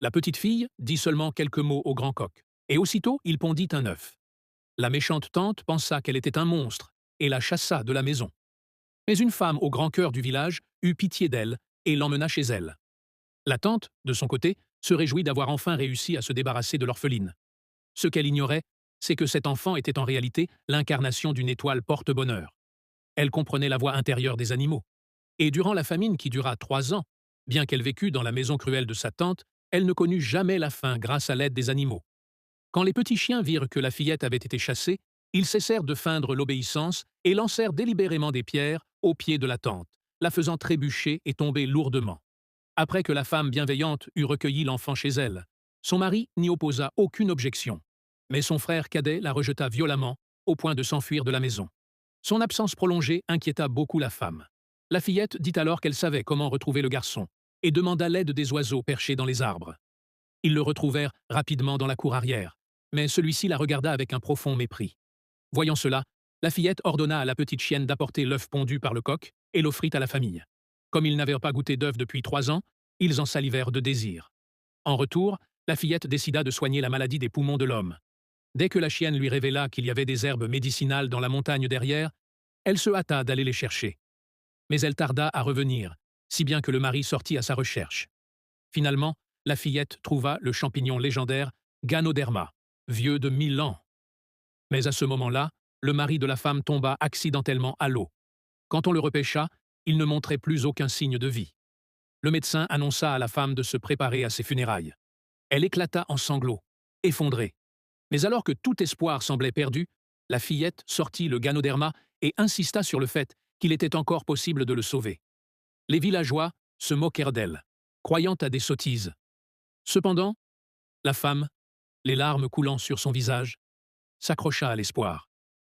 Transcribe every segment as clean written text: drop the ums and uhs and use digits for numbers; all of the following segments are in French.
La petite fille dit seulement quelques mots au grand coq, et aussitôt il pondit un œuf. La méchante tante pensa qu'elle était un monstre, et la chassa de la maison. Mais une femme au grand cœur du village eut pitié d'elle et l'emmena chez elle. La tante, de son côté, se réjouit d'avoir enfin réussi à se débarrasser de l'orpheline. Ce qu'elle ignorait, c'est que cet enfant était en réalité l'incarnation d'une étoile porte-bonheur. Elle comprenait la voix intérieure des animaux. Et durant la famine qui dura 3 ans, bien qu'elle vécût dans la maison cruelle de sa tante, elle ne connut jamais la faim grâce à l'aide des animaux. Quand les petits chiens virent que la fillette avait été chassée, ils cessèrent de feindre l'obéissance et lancèrent délibérément des pierres aux pieds de la tante, la faisant trébucher et tomber lourdement. Après que la femme bienveillante eut recueilli l'enfant chez elle, son mari n'y opposa aucune objection. Mais son frère cadet la rejeta violemment, au point de s'enfuir de la maison. Son absence prolongée inquiéta beaucoup la femme. La fillette dit alors qu'elle savait comment retrouver le garçon, et demanda l'aide des oiseaux perchés dans les arbres. Ils le retrouvèrent rapidement dans la cour arrière, mais celui-ci la regarda avec un profond mépris. Voyant cela, la fillette ordonna à la petite chienne d'apporter l'œuf pondu par le coq et l'offrit à la famille. Comme ils n'avaient pas goûté d'œuf depuis 3 ans, ils en salivèrent de désir. En retour, la fillette décida de soigner la maladie des poumons de l'homme. Dès que la chienne lui révéla qu'il y avait des herbes médicinales dans la montagne derrière, elle se hâta d'aller les chercher. Mais elle tarda à revenir, si bien que le mari sortit à sa recherche. Finalement, la fillette trouva le champignon légendaire Ganoderma, vieux de 1000 ans. Mais à ce moment-là, le mari de la femme tomba accidentellement à l'eau. Quand on le repêcha, il ne montrait plus aucun signe de vie. Le médecin annonça à la femme de se préparer à ses funérailles. Elle éclata en sanglots, effondrée. Mais alors que tout espoir semblait perdu, la fillette sortit le Ganoderma et insista sur le fait qu'il était encore possible de le sauver. Les villageois se moquèrent d'elle, croyant à des sottises. Cependant, la femme, les larmes coulant sur son visage, s'accrocha à l'espoir.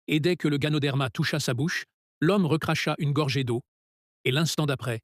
Et dès que le Ganoderma toucha sa bouche, l'homme recracha une gorgée d'eau, et l'instant d'après,